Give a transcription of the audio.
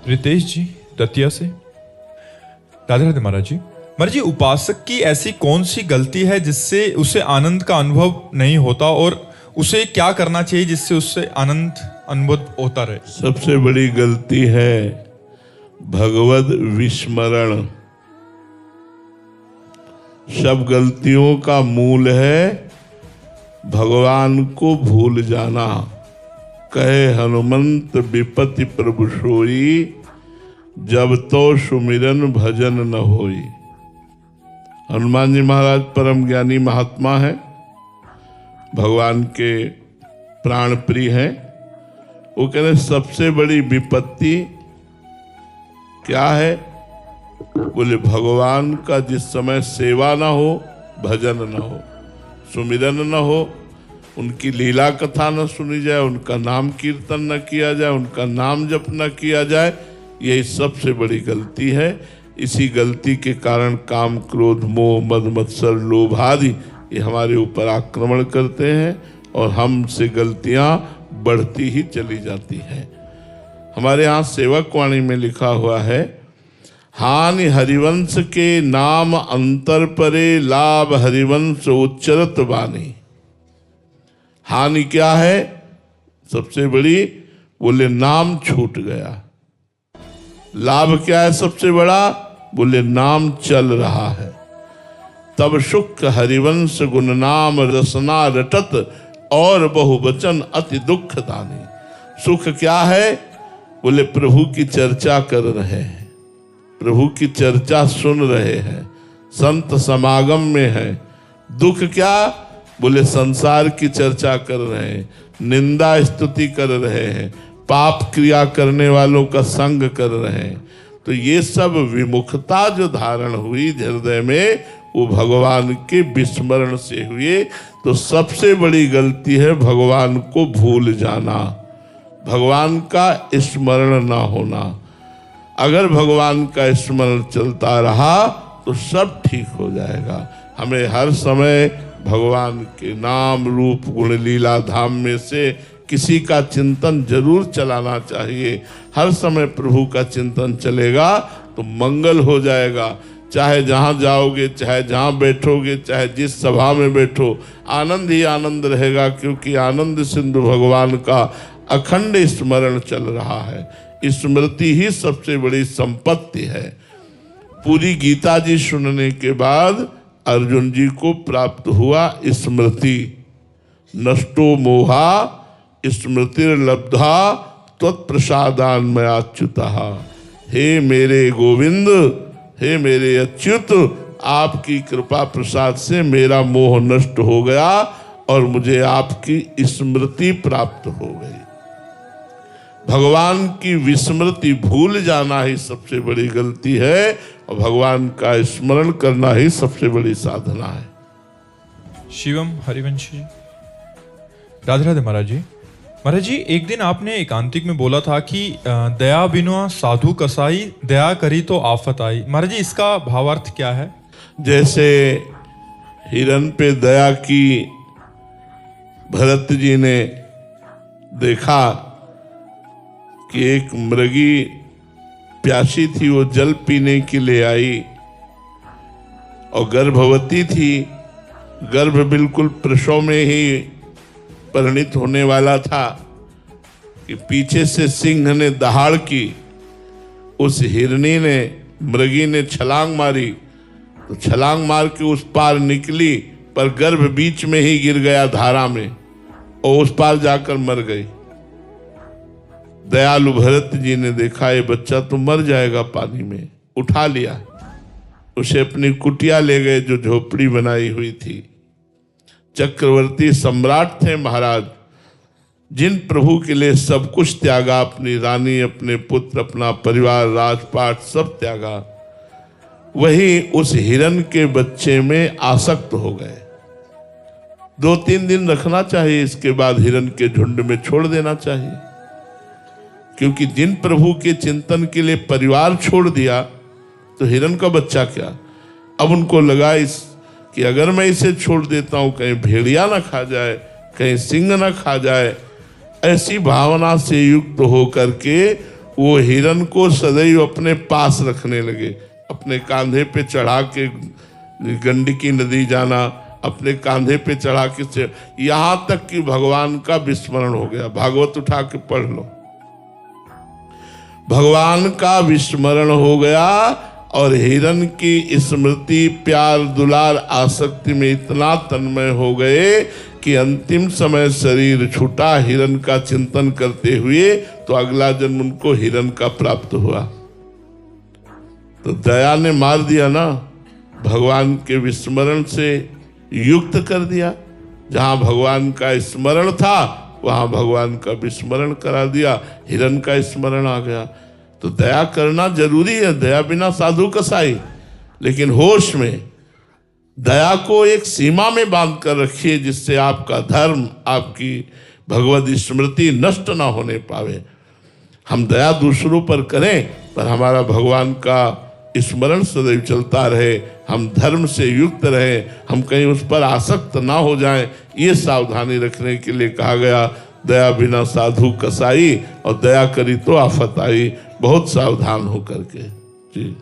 रितेश जी दतिया से। राधे राधे महाराज जी। महाराज जी, उपासक की ऐसी कौन सी गलती है जिससे उसे आनंद का अनुभव नहीं होता, और उसे क्या करना चाहिए जिससे उससे आनंद अनुभव होता रहे? सबसे बड़ी गलती है भगवद विस्मरण। सब गलतियों का मूल है भगवान को भूल जाना। कहे हनुमंत विपत्ति प्रभु सोई, जब तो सुमिरन भजन न होई। हनुमान जी महाराज परम ज्ञानी महात्मा है, भगवान के प्राण प्रिय हैं। वो कह रहे सबसे बड़ी विपत्ति क्या है? बोले भगवान का जिस समय सेवा ना हो, भजन ना हो, सुमिरन ना हो, उनकी लीला कथा न सुनी जाए, उनका नाम कीर्तन न किया जाए, उनका नाम जप न किया जाए, यही सबसे बड़ी गलती है। इसी गलती के कारण काम, क्रोध, मोह, मद, मत्सर, लोभ आदि ये हमारे ऊपर आक्रमण करते हैं और हमसे गलतियां बढ़ती ही चली जाती हैं। हमारे यहाँ सेवक वाणी में लिखा हुआ है, हानि हरिवंश के नाम अंतर परे, लाभ हरिवंश उच्चरत वाणी। हानि क्या है सबसे बड़ी? बोले नाम छूट गया। लाभ क्या है सबसे बड़ा? बोले नाम चल रहा है। तब सुख हरिवंश गुण नाम रसना रटत, और बहुवचन अति दुख दानी। सुख क्या है? बोले प्रभु की चर्चा कर रहे हैं, प्रभु की चर्चा सुन रहे हैं, संत समागम में है। दुख क्या? बोले संसार की चर्चा कर रहे हैं, निंदा स्तुति कर रहे हैं, पाप क्रिया करने वालों का संग कर रहे हैं। तो ये सब विमुखता जो धारण हुई हृदय में, वो भगवान के विस्मरण से हुए। तो सबसे बड़ी गलती है भगवान को भूल जाना, भगवान का स्मरण ना होना। अगर भगवान का स्मरण चलता रहा तो सब ठीक हो जाएगा। हमें हर समय भगवान के नाम रूप गुण लीला धाम में से किसी का चिंतन जरूर चलाना चाहिए। हर समय प्रभु का चिंतन चलेगा तो मंगल हो जाएगा। चाहे जहाँ जाओगे, चाहे जहाँ बैठोगे, चाहे जिस सभा में बैठो, आनंद ही आनंद रहेगा, क्योंकि आनंद सिंधु भगवान का अखंड स्मरण चल रहा है। स्मृति ही सबसे बड़ी संपत्ति है। पूरी गीता जी सुनने के बाद अर्जुन जी को प्राप्त हुआ स्मृति। नष्टो मोहा स्मृतिर्लब्धा त्वत्प्रसादान्मयाच्युतः। हे मेरे गोविंद, हे मेरे अच्युत, आपकी कृपा प्रसाद से मेरा मोह नष्ट हो गया और मुझे आपकी स्मृति प्राप्त हो गई। भगवान की विस्मृति भूल जाना ही सबसे बड़ी गलती है और भगवान का स्मरण करना ही सबसे बड़ी साधना है। शिवम हरिवंशी जी। राधे राधे महाराज जी। महाराज जी, एक दिन आपने एकांतिक में बोला था कि दया बिना साधु कसाई, दया करी तो आफत आई। महाराज जी, इसका भावार्थ क्या है? जैसे हिरन पे दया की भरत जी ने देखा कि एक मृगी प्यासी थी, वो जल पीने के लिए आई और गर्भवती थी। गर्भ बिल्कुल प्रसव में ही परिणित होने वाला था कि पीछे से सिंह ने दहाड़ की। उस हिरनी ने, मृगी ने छलांग मारी तो छलांग मार के उस पार निकली, पर गर्भ बीच में ही गिर गया धारा में और उस पार जाकर मर गई। दयालु भरत जी ने देखा ये बच्चा तो मर जाएगा पानी में, उठा लिया, उसे अपनी कुटिया ले गए जो झोपड़ी बनाई हुई थी। चक्रवर्ती सम्राट थे महाराज, जिन प्रभु के लिए सब कुछ त्यागा, अपनी रानी, अपने पुत्र, अपना परिवार, राजपाट सब त्यागा, वही उस हिरन के बच्चे में आसक्त हो गए। 2-3 दिन रखना चाहिए, इसके बाद हिरन के झुंड में छोड़ देना चाहिए, क्योंकि जिन प्रभु के चिंतन के लिए परिवार छोड़ दिया तो हिरन का बच्चा क्या। अब उनको लगा कि अगर मैं इसे छोड़ देता हूं कहीं भेड़िया ना खा जाए, कहीं सिंह ना खा जाए। ऐसी भावना से युक्त होकर के वो हिरन को सदैव अपने पास रखने लगे, अपने कांधे पे चढ़ा के गंडकी नदी जाना, अपने कांधे पे चढ़ा के, यहां तक कि भगवान का विस्मरण हो गया। भागवत उठा के पढ़ लो, भगवान का विस्मरण हो गया और हिरन की स्मृति, प्यार, दुलार, आसक्ति में इतना तन्मय हो गए कि अंतिम समय शरीर छूटा हिरन का चिंतन करते हुए, तो अगला जन्म उनको हिरन का प्राप्त हुआ। तो दया ने मार दिया ना, भगवान के विस्मरण से युक्त कर दिया। जहां भगवान का स्मरण था वहां भगवान का विस्मरण करा दिया, हिरन का स्मरण आ गया। तो दया करना जरूरी है, दया बिना साधु कसाई। लेकिन होश में दया को एक सीमा में बांध कर रखिए, जिससे आपका धर्म, आपकी भगवद स्मृति नष्ट ना होने पावे। हम दया दूसरों पर करें, पर हमारा भगवान का स्मरण सदैव चलता रहे, हम धर्म से युक्त रहें, हम कहीं उस पर आसक्त ना हो जाएं, ये सावधानी रखने के लिए कहा गया। दया बिना साधु कसाई, और दया करी तो आफत आई, बहुत सावधान होकर के। जी।